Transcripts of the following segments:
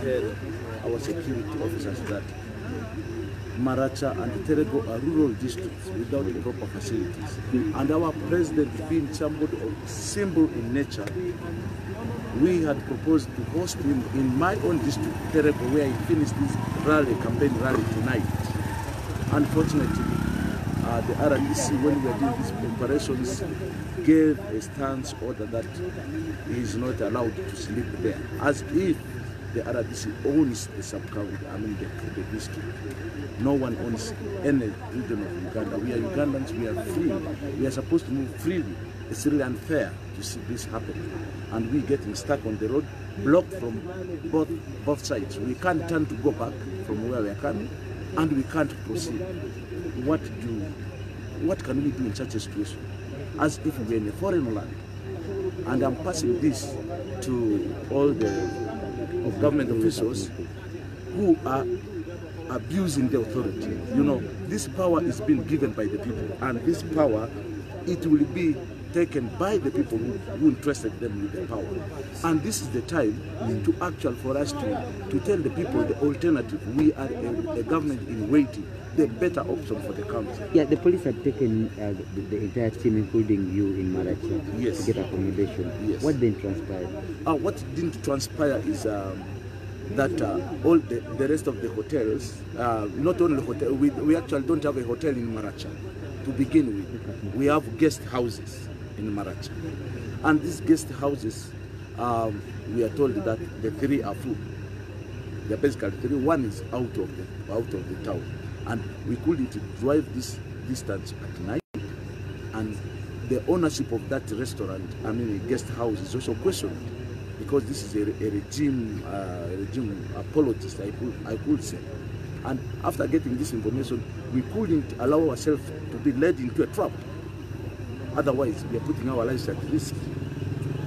tell our security officers that Maracha and Terego are rural districts without the proper facilities. And our president being somebody of symbol in nature, we had proposed to host him in my own district, Terego, where he finished this campaign rally tonight. Unfortunately, the RDC, when we were doing these preparations, gave a stance order that he is not allowed to sleep there, as if the RDC owns the sub-county, the district. No one owns any region of Uganda. We are Ugandans, we are free. We are supposed to move freely. It's really unfair to see this happen. And we getting stuck on the road, blocked from both sides. We can't turn to go back from where we are coming, and we can't proceed. What can we do in such a situation? As if we are in a foreign land. And I'm passing this to all the government officials who are abusing the authority. You know, this power is being given by the people, and this power, it will be taken by the people who entrusted them with the power. And this is the time to actually for us to tell the people the alternative. We are a government in waiting, the better option for the country. Yeah, the police had taken the entire team, including you, in Maracha, yes, to get accommodation. Yes. What didn't transpire? What didn't transpire is that all the rest of the hotels, not only hotel, we actually don't have a hotel in Maracha to begin with. We have guest houses in Maracha, and these guest houses, we are told that the three are full. They're basically three. One is out of the town, and we couldn't drive this distance at night. And the ownership of that restaurant, a guest house, is also questioned, because this is a regime apologist, I could say. And after getting this information, we couldn't allow ourselves to be led into a trap. Otherwise, we are putting our lives at risk.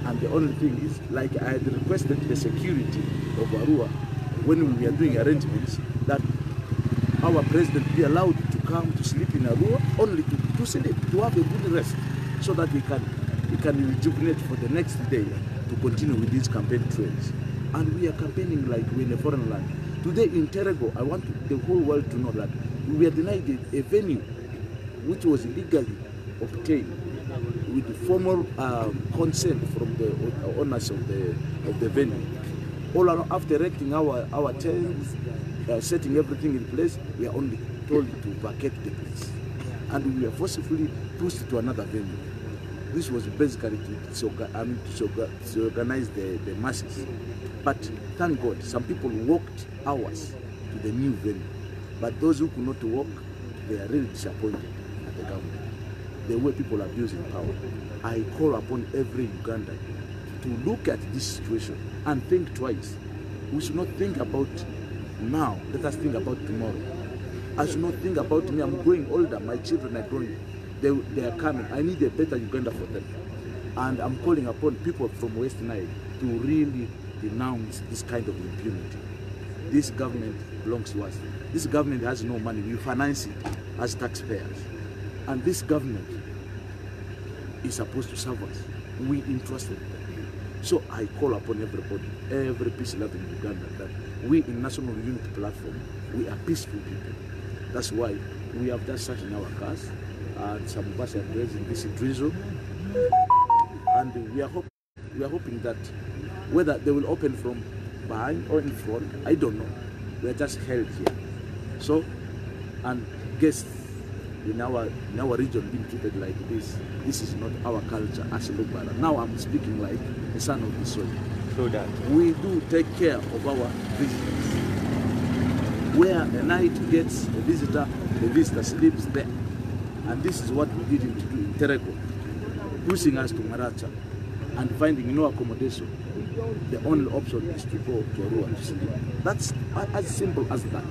And the only thing is, like I had requested the security of Arua when we were doing arrangements, that our president be allowed to come to sleep in Arua, only to sleep, to have a good rest, so that he can rejuvenate for the next day to continue with these campaign trails. And we are campaigning like we're in a foreign land. Today in Terego, I want the whole world to know that we are denied a venue which was legally obtained with the formal consent from the owners of the venue. All around, after erecting our tents, setting everything in place, we are only told to vacate the place. And we are forcibly pushed to another venue. This was basically to organize the masses. But thank God, some people walked hours to the new venue. But those who could not walk, they are really disappointed at the government. The way people are abusing power. I call upon every Ugandan to look at this situation and think twice. We should not think about now, let us think about tomorrow. I should not think about me, I'm growing older, my children are growing. They are coming. I need a better Uganda for them. And I'm calling upon people from West Nile to really denounce this kind of impunity. This government belongs to us. This government has no money. We finance it as taxpayers. And this government is supposed to serve us. We entrusted them. So I call upon everybody, every peace-loving Uganda, that we in National Unity Platform, we are peaceful people. That's why we have just sat in our cars, and some of us are raising this drizzle, and we are hoping that whether they will open from behind or in front, I don't know. We are just held here. So, and guests in our region being treated like this is not our culture as a Lubara. Now I'm speaking like a son of the soil. So that we do take care of our visitors. Where a night gets a visitor, the visitor sleeps there. And this is what we did in Terego, pushing us to Maracha and finding no accommodation. The only option is to go to Arua to sleep. That's as simple as that.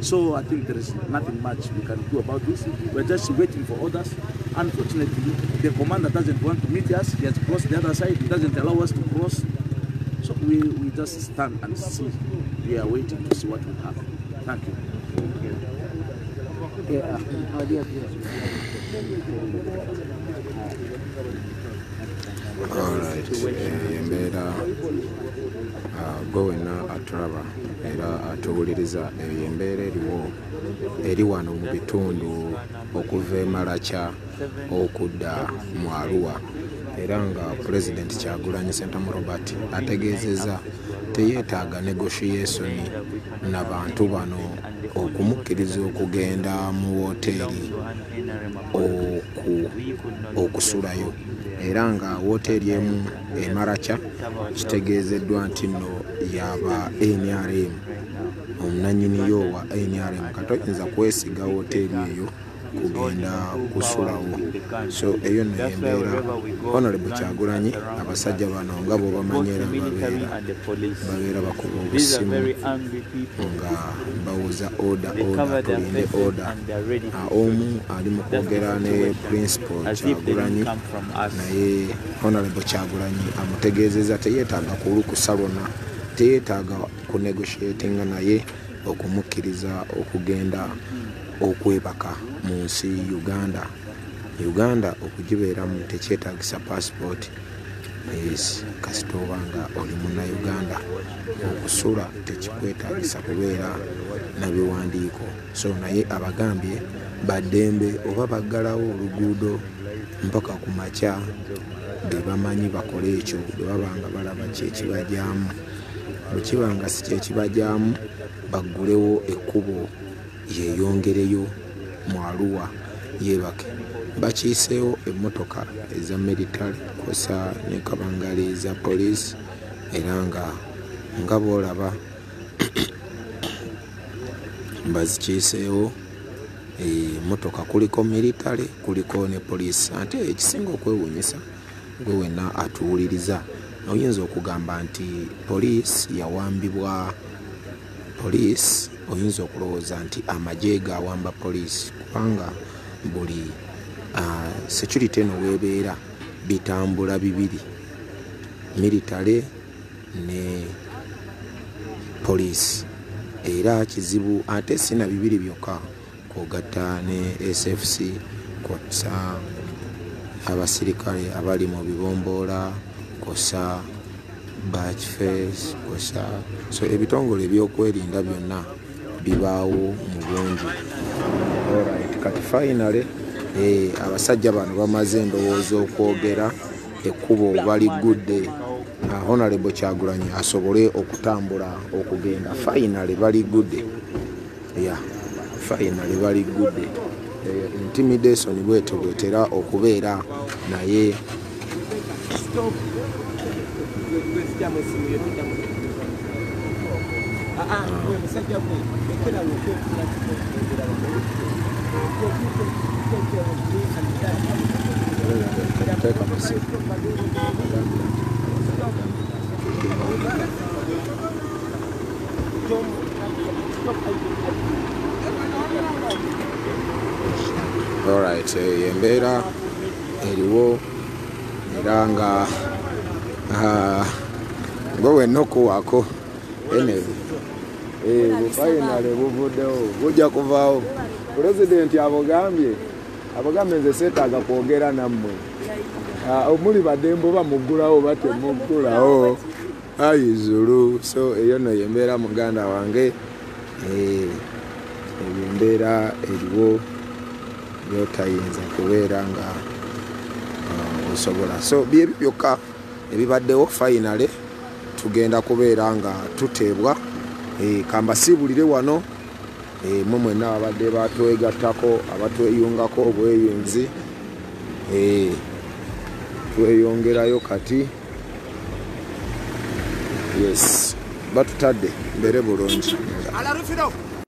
So I think there is nothing much we can do about this. We're just waiting for orders. Unfortunately, the commander doesn't want to meet us. He has crossed the other side. He doesn't allow us to cross. So we just stand and see. We are waiting to see what will happen. Thank you. Thank you. embeera gwe wenna atulaba era atuwuliriza embeera eri wano mu bitundu okuva e Maracha okudda mu Arua, era nga President Kyagulanyi Ssentamu Robert ategeezezza teyeetaaga negotiation n'abantu bano okumukkiriza okugenda mu woteeri okusulayo, era nga woteeri emu e Maracha kitegeezeddwa nti nno yaba NRM, omunanyiniyo wa NRM katoyinza kwesiga woteeri eyo kugenda kusulawo. So eyo nno yembeera Honorable Kyagulanyi abasajja bano nga bo bamanyira babeera bakuba obusimu nga bawuza order tulinde order. Omu ali mu kwogera ne Principal Kyagulanyi, naye Honorable Kyagulanyi amutegeezezza teyeetaaga kulukusa lwonna, teyeetaaga kunegotiatinga naye okumukkiriza okugenda okwebaka mu nsi Uganda okugibeeramu tekyetaagisa passport. Kasita oba nga oli munnauganda okusula tekikwetaagisa kubeera na biwandiiko. So naye abagambye baddembe oba baggalawo oluguudo mpaka ku makya be bamanyi bakole ekyo bwe baba nga balaba kyekibajyaamu. Bwe kiba nga si kyekibajyaamu baggulewo ekkubo yeyongereyo mu Arua yeebake. Bakiiseewo emmotoka eza military kosa ne kabangali eza police, era nga boolaba bazikiiseewo emmotoka kuliko military kuliko ne police. Ate ekisinga okwewuunyisa gwe wenna atuwuliriza oyinza okugamba nti police yawambibwa. Police oyinza okulowooza nti amagye gawamba police, kubanga buli security eno weebeera bitambula bibiri, military ne police, era kizibu ate sina bibiri byokka kwogatta ne SFC kwotsa abasirikale abali mu bibomboola kosa batchface kosa. So ebitongole ebyokwerinda byonna bibaawo mu bungi. Alright, kati finally abasajja bano bamaze endowooza okwogera ekkubo baligudde. Honorable Kyagulanyi asobole okutambula okugenda. Finally baligudde. Finally baligudde. Intimidation bwetyo bwetera okubeera naye alright, embeera eriwo era nga gwe wenna okuwaako bufainale buvuddewo bujja kuvaawo. Pulezidenti abagambye nze seetaaga kwogera nammwe, omuli baddembe oba muggulawo oba temuggulawo ayizulu. So eyo no yembeera muganda wange, embeera eriwo byotayinza kubeera nga osobola. So byebyo byokka ebibaddewo. Finale tugenda kubeera nga tuteebwa. Kambasiibulire wano mwe mwenna abadde batwegattako abatweyungako obweyunzi, tweyongerayo kati. Yes, batutadde mbere bulungi.